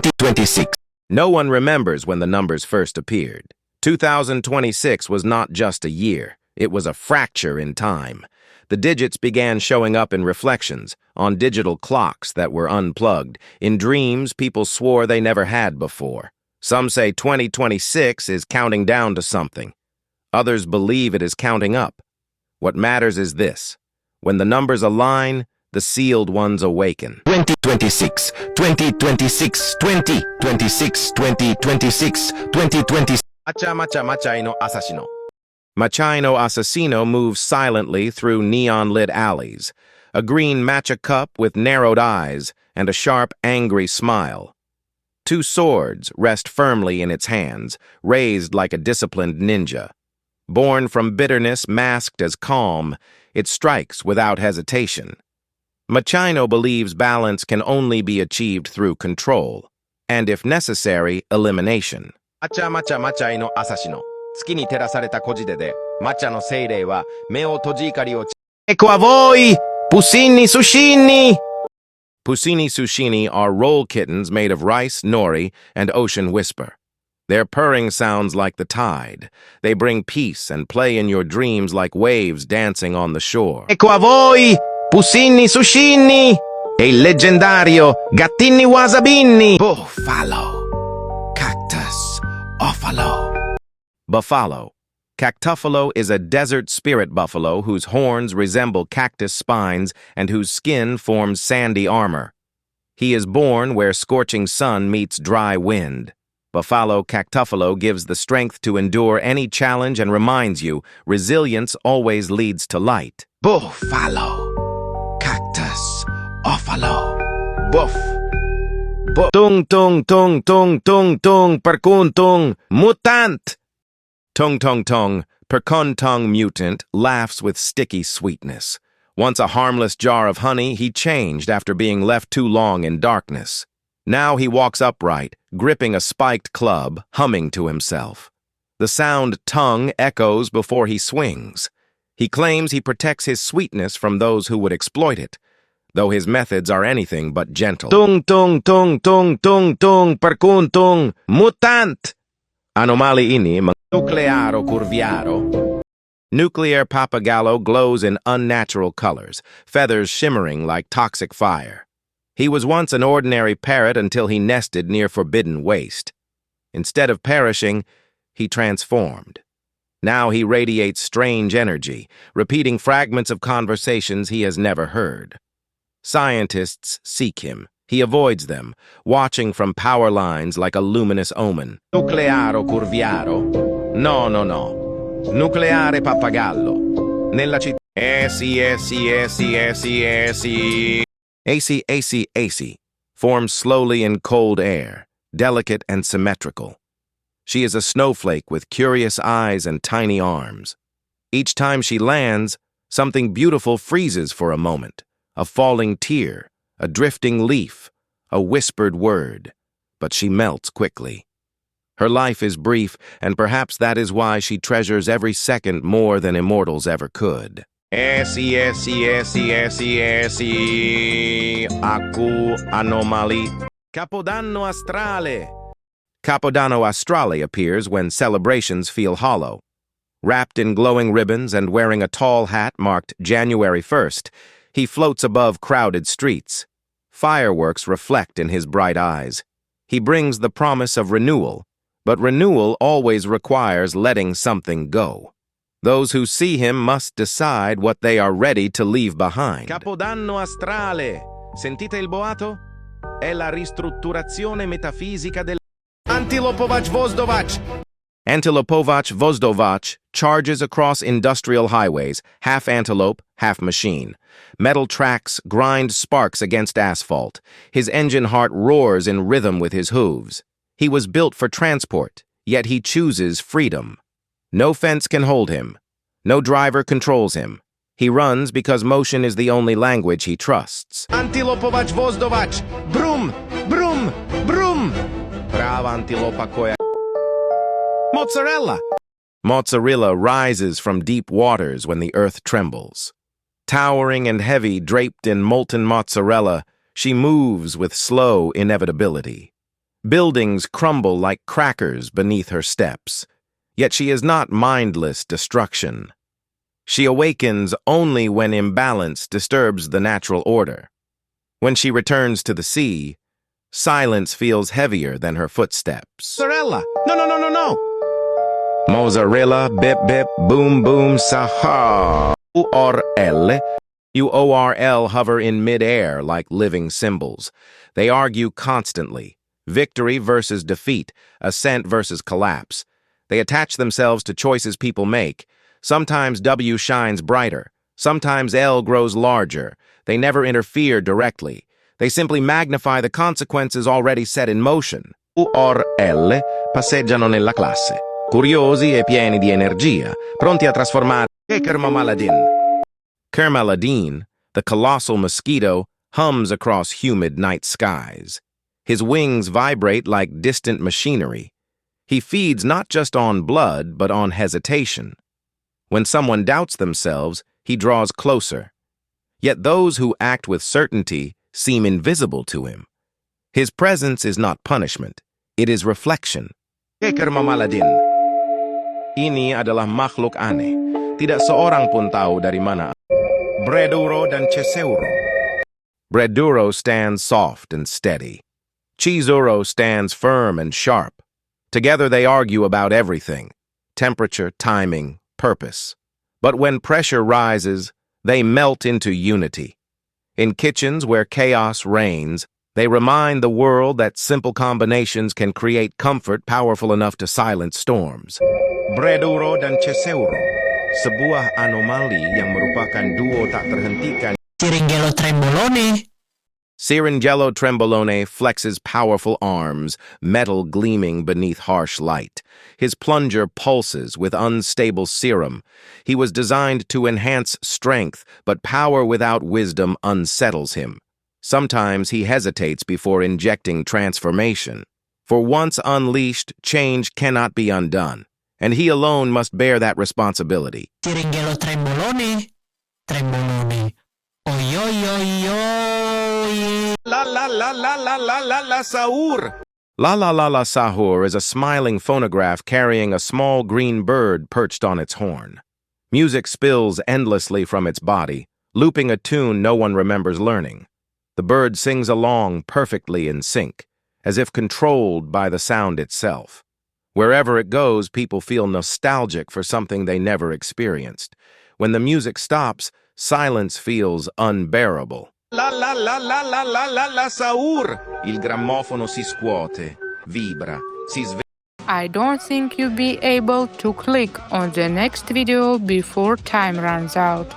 2026. No one remembers when the numbers first appeared. 2026 was not just a year, it was a fracture in time. The digits began showing up in reflections, on digital clocks that were unplugged, in dreams people swore they never had before. Some say 2026 is counting down to something. Others believe it is counting up. What matters is this: when the numbers align, the sealed ones awaken. 2026, 2026, 2026, 2026, 2026. MATCHAINO ASASINO. MATCHAINO ASASINO moves silently through neon-lit alleys, a green matcha cup with narrowed eyes and a sharp, angry smile. Two swords rest firmly in its hands, raised like a disciplined ninja. Born from bitterness masked as calm, it strikes without hesitation. MATCHAINO believes balance can only be achieved through control, and if necessary, elimination. MATCHAINO ASASINO. 月に照らされた孤児で、抹茶の精霊は目を閉じ怒りを。Ecco a voi! PUSSINI SUSHINI! PUSSINI SUSHINI are roll kittens made of rice, nori, and ocean whisper. Their purring sounds like the tide. They bring peace and play in your dreams like waves dancing on the shore. Ecco a voi! PUSSINI SUSHINI! E il leggendario Gattini Wasabini! Buffalo. Cactus. Buffalo. Buffalo. CACTUFFALO is a desert spirit buffalo whose horns resemble cactus spines and whose skin forms sandy armor. He is born where scorching sun meets dry wind. Buffalo CACTUFFALO gives the strength to endure any challenge and reminds you, resilience always leads to light. Buffalo. Cactus. Buffalo. Buff. Tung tung tung tung tung tung perkuntung mutant. Tung tung tung, PERKUNTUNG mutant, laughs with sticky sweetness. Once a harmless jar of honey, he changed after being left too long in darkness. Now he walks upright, gripping a spiked club, humming to himself. The sound tung echoes before he swings. He claims he protects his sweetness from those who would exploit it, though his methods are anything but gentle. Tung tung tung tung tung tung perkuntung mutant. Anomali ini Nucleare curviaro. Nuclear PAPPAGALLO glows in unnatural colors, feathers shimmering like toxic fire. He was once an ordinary parrot until he nested near forbidden waste. Instead of perishing, he transformed. Now he radiates strange energy, repeating fragments of conversations he has never heard. Scientists seek him. He avoids them, watching from power lines like a luminous omen. Nucleare curviaro. No, no, no. Nucleare PAPPAGALLO. Nella città. AC forms slowly in cold air, delicate and symmetrical. She is a snowflake with curious eyes and tiny arms. Each time she lands, something beautiful freezes for a moment. A falling tear, a drifting leaf, a whispered word. But she melts quickly. Her life is brief, and perhaps that is why she treasures every second more than immortals ever could. Aku Anomaly. CAPODANNO ASTRALE. CAPODANNO ASTRALE appears when celebrations feel hollow. Wrapped in glowing ribbons and wearing a tall hat marked January 1st, he floats above crowded streets. Fireworks reflect in his bright eyes. He brings the promise of renewal, but renewal always requires letting something go. Those who see him must decide what they are ready to leave behind. Capodanno astrale. Sentite il boato? È la ristrutturazione metafisica del ANTILOPOVAC VOZDOVAC. ANTILOPOVAC VOZDOVAC charges across industrial highways, half antelope, half machine. Metal tracks grind sparks against asphalt. His engine heart roars in rhythm with his hooves. He was built for transport, yet he chooses freedom. No fence can hold him. No driver controls him. He runs because motion is the only language he trusts. ANTILOPOVAC VOZDOVAC! Brum! Brum! Brum! Brava antilopa koya. Mozzarilla! Mozzarilla rises from deep waters when the earth trembles. Towering and heavy, draped in molten mozzarella, she moves with slow inevitability. Buildings crumble like crackers beneath her steps. Yet she is not mindless destruction. She awakens only when imbalance disturbs the natural order. When she returns to the sea, silence feels heavier than her footsteps. Mozzarella! No! Mozzarilla, bip bip, boom boom, sahar. URL hover in mid-air like living symbols. They argue constantly. Victory versus defeat, ascent versus collapse. They attach themselves to choices people make. Sometimes W shines brighter. Sometimes L grows larger. They never interfere directly. They simply magnify the consequences already set in motion. URL passeggiano nella classe, curiosi e pieni di energia, pronti a trasformare KERMALADIN. KERMALADIN, the colossal mosquito, hums across humid night skies. His wings vibrate like distant machinery. He feeds not just on blood, but on hesitation. When someone doubts themselves, he draws closer. Yet those who act with certainty seem invisible to him. His presence is not punishment, it is reflection. KERMALADIN. Ini adalah makhluk aneh. Tidak seorang pun tahu dari mana. BREADURO dan CHEESEURO. BREADURO stands soft and steady. CHEESEURO stands firm and sharp. Together they argue about everything: temperature, timing, purpose. But when pressure rises, they melt into unity. In kitchens where chaos reigns, they remind the world that simple combinations can create comfort powerful enough to silence storms. BREADURO dan CHEESEURO, sebuah anomali yang merupakan duo tak terhentikan. SYRINGELLO TREMBOLONE. SYRINGELLO TREMBOLONE flexes powerful arms, metal gleaming beneath harsh light. His plunger pulses with unstable serum. He was designed to enhance strength, but power without wisdom unsettles him. Sometimes he hesitates before injecting transformation. For once unleashed, change cannot be undone, and he alone must bear that responsibility. SYRINGELLO TREMBOLONE. Trembolone. Oi oi oi oi. La la la la la la la la sahur. La la la la sahur is a smiling phonograph carrying a small green bird perched on its horn. Music spills endlessly from its body, looping a tune no one remembers learning. The bird sings along perfectly in sync, as if controlled by the sound itself. Wherever it goes, people feel nostalgic for something they never experienced. When the music stops, silence feels unbearable. La la la la la la la la sahur. Il grammofono si scuote, vibra, si sveglia. I don't think you'll be able to click on the next video before time runs out.